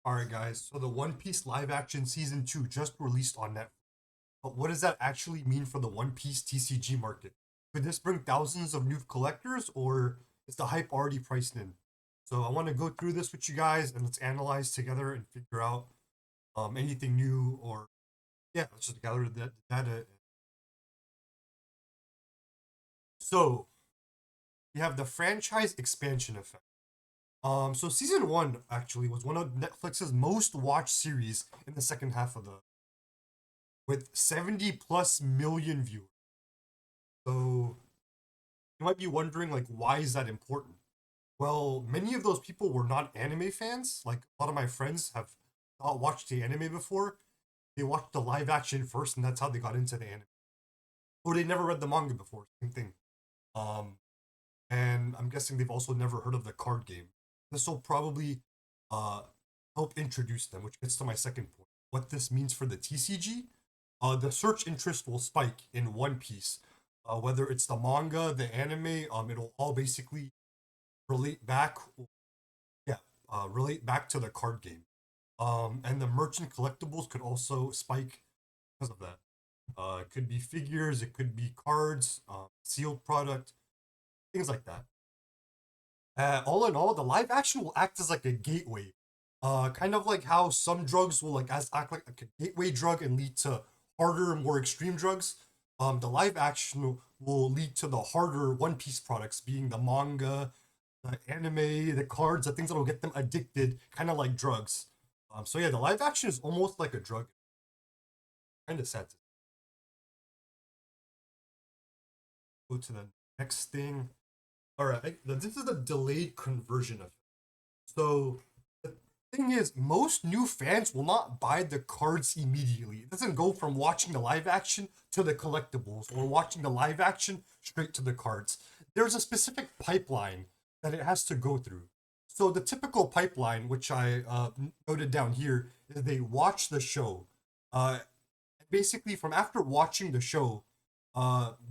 Alright guys, so the One Piece live action season 2 just released on Netflix. But what does that actually mean for the One Piece TCG market? Could this bring thousands of new collectors or is the hype already priced in? So I want to go through this with you guys and let's analyze together and figure out anything new or yeah, let's just gather the data. So you have the franchise expansion effect. So season 1 actually was one of Netflix's most watched series in the second half of the with 70 plus million viewers. So you might be wondering, like, why is that important? Well, many of those people were not anime fans. Like, a lot of my friends have not watched the anime before. They watched the live action first, and that's how they got into the anime. Or they never read the manga before. Same thing. Um, and I'm guessing they've also never heard of the card game. This will probably uh, help introduce them, which gets to my second point. What this means for the TCG, the search interest will spike in One Piece. Whether it's the manga, the anime, it'll all basically relate back, yeah, relate back to the card game. And the merchant collectibles could also spike because of that. It could be figures, it could be cards, sealed product, things like that. All in all, the live action will act as like a gateway. Kind of like how some drugs will act like a gateway drug and lead to harder, more extreme drugs. The live action will lead to the harder One Piece products, being the manga, the anime, the cards, the things that will get them addicted, kind of like drugs. So yeah, the live action is almost like a drug. Kind of sad to go to the next thing. All right, this is the delayed conversion effect. So the thing is, most new fans will not buy the cards immediately. It doesn't go from watching the live action to the collectibles or watching the live action straight to the cards. There's a specific pipeline that it has to go through. So the typical pipeline, which I noted down here, is they watch the show. Uh, Basically, from after watching the show,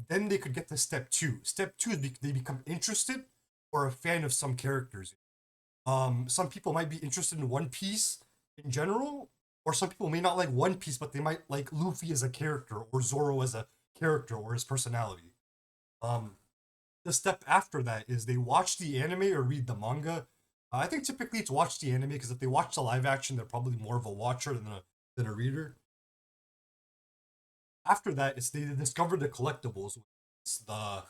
then they could get to step two. Step two is they become interested or a fan of some characters. Some people might be interested in One Piece in general, or some people may not like One Piece, but they might like Luffy as a character, or Zoro as a character, or his personality. Um, the step after that is they watch the anime or read the manga. I think typically it's watch the anime because if they watch the live action, they're probably more of a watcher than a reader. After that, it's they discover the collectibles, it's the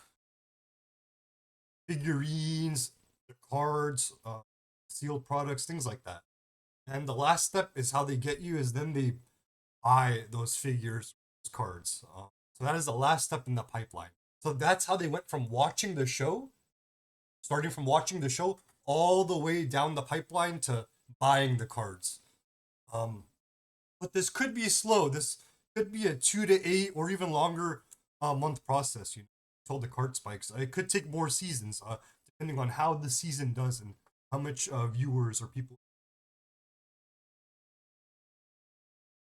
figurines, the cards, sealed products, things like that. And the last step is how they get you is then they buy those figures, those cards. So that is the last step in the pipeline. So that's how they went from watching the show, starting from watching the show, all the way down the pipeline to buying the cards. Um, but this could be slow. This could be a 2 to 8 or even longer month process. Until the card spikes. It could take more seasons, depending on how the season does and how much viewers or people.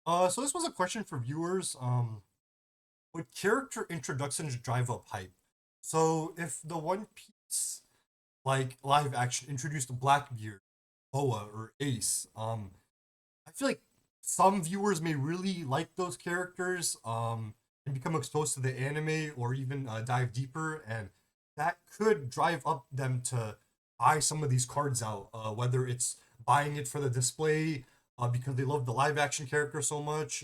So this was a question for viewers. Would character introductions drive up hype? So if the One Piece like live action introduced Blackbeard, Boa, or Ace, I feel like some viewers may really like those characters, and become exposed to the anime or even dive deeper, and that could drive up them to buy some of these cards out. Whether it's buying it for the display, because they love the live action character so much,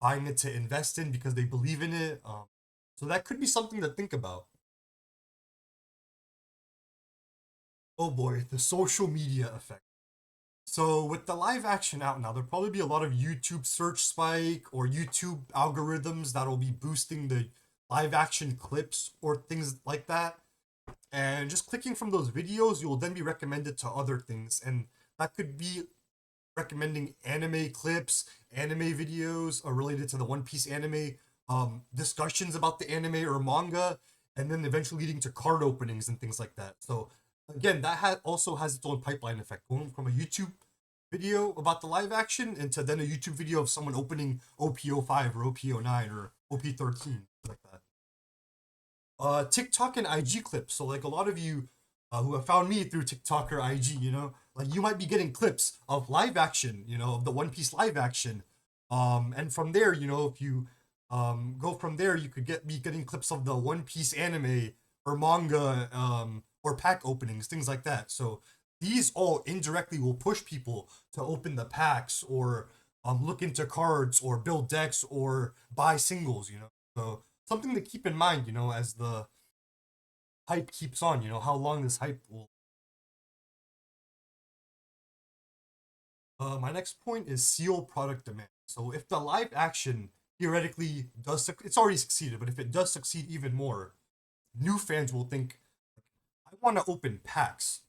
buying it to invest in because they believe in it. So that could be something to think about. Oh boy, the social media effect. So with the live action out now, there'll probably be a lot of YouTube search spike or YouTube algorithms that'll be boosting the live action clips or things like that. And just clicking from those videos, you'll then be recommended to other things. And that could be recommending anime clips, anime videos related to the One Piece anime, discussions about the anime or manga, and then eventually leading to card openings and things like that. So again, that also has its own pipeline effect, going from a YouTube video about the live action into then a YouTube video of someone opening OP05 or OP09 or OP13 like that. TikTok and IG clips. So like a lot of you who have found me through TikTok or IG, like you might be getting clips of live action, of the One Piece live action. And from there, if you go from there, you could be getting clips of the One Piece anime or manga, or pack openings, things like that. So these all indirectly will push people to open the packs, or look into cards, or build decks, or buy singles. So something to keep in mind, as the hype keeps on. How long this hype will. My next point is seal product demand. So if the live action theoretically it's already succeeded, but if it does succeed even more, new fans will think, I want to open packs,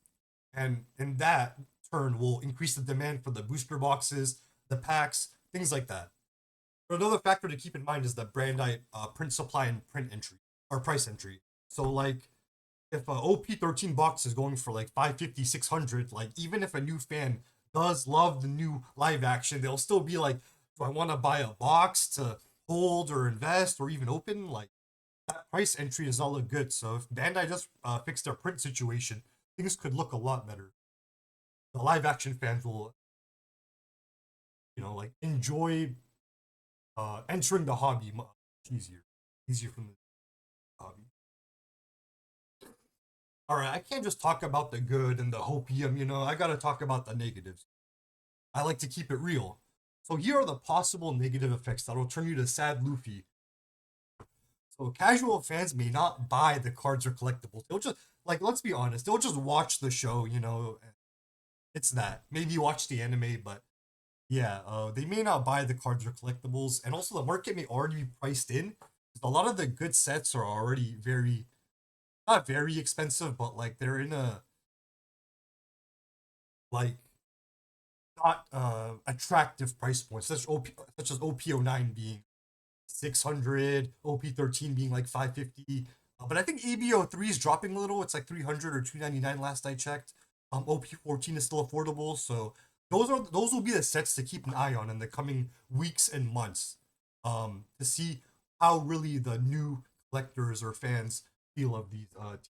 and in that turn will increase the demand for the booster boxes, the packs, things like that. But another factor to keep in mind is the Bandai print supply and print entry, or price entry. So like if a OP13 box is going for like 550, 600, like even if a new fan does love the new live action, they'll still be like, do I want to buy a box to hold or invest or even open? Like that price entry does not look good. So if Bandai just fixed their print situation, things could look a lot better. The live action fans will, like enjoy entering the hobby much easier from the hobby. All right, I can't just talk about the good and the hopium, I gotta talk about the negatives. I like to keep it real. So here are the possible negative effects that'll turn you to sad Luffy. So casual fans may not buy the cards or collectibles. They'll just, like, let's be honest, they'll just watch the show, It's that. Maybe watch the anime, but yeah, they may not buy the cards or collectibles, and also the market may already be priced in. A lot of the good sets are already not very expensive, but like they're in a like not attractive price points, such as OP09 being 600, OP13 being like 550. But I think ABO3 is dropping a little. It's like 300 or 299 last I checked. OP14 is still affordable, so those will be the sets to keep an eye on in the coming weeks and months. To see how really the new collectors or fans feel of these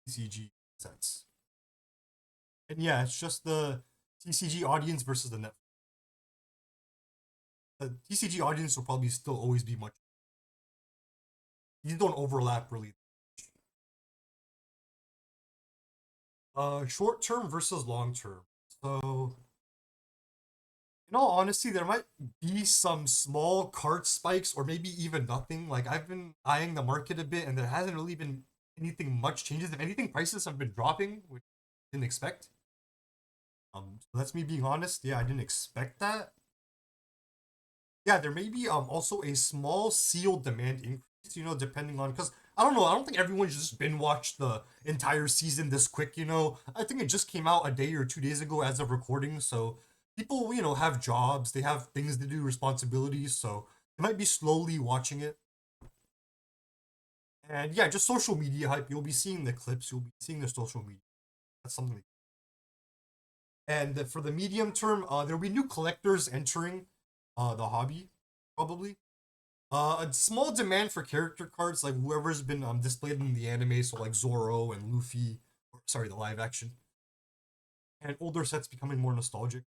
TCG sets. And yeah, it's just the TCG audience versus the TCG audience will probably still always be much. These don't overlap really. Short term versus long term. So, in all honesty, there might be some small cart spikes, or maybe even nothing. Like I've been eyeing the market a bit, and there hasn't really been anything much changes. If anything, prices have been dropping, which I didn't expect. So that's me being honest. Yeah, I didn't expect that. Yeah, there may be also a small sealed demand increase, depending on, because I don't know, I don't think everyone just binge watched the entire season this quick, I think it just came out a day or 2 days ago as of recording, so people, have jobs, they have things to do, responsibilities, so they might be slowly watching it. And yeah, just social media hype. You'll be seeing the clips, you'll be seeing the social media. That's something. And for the medium term, there'll be new collectors entering the hobby, probably. A small demand for character cards, like whoever's been displayed in the anime, so like Zoro and Luffy, or sorry, the live action, and older sets becoming more nostalgic.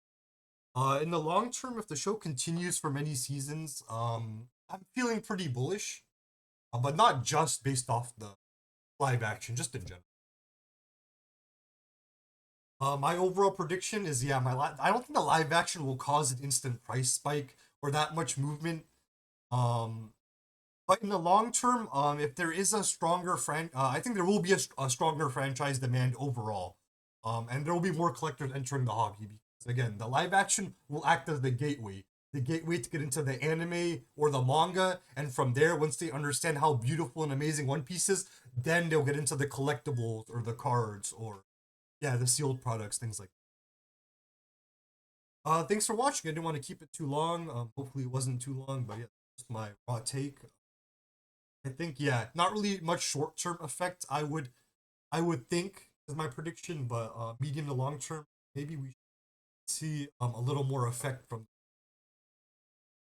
In the long term, if the show continues for many seasons, I'm feeling pretty bullish, but not just based off the live action, just in general. My overall prediction is, yeah, I don't think the live action will cause an instant price spike or that much movement. Um, But in the long term, if there is a I think there will be a stronger franchise demand overall, and there will be more collectors entering the hobby. Because again, the live action will act as the gateway to get into the anime or the manga, and from there, once they understand how beautiful and amazing One Piece is, then they'll get into the collectibles or the cards or yeah, the sealed products, things like. Thanks for watching. I didn't want to keep it too long. Hopefully it wasn't too long, but yeah, just my raw take. I think yeah, not really much short term effect. I would think is my prediction, but medium to long term, maybe we see a little more effect from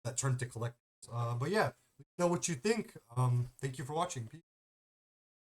that turn to collect. But yeah, know what you think. Thank you for watching. Peace.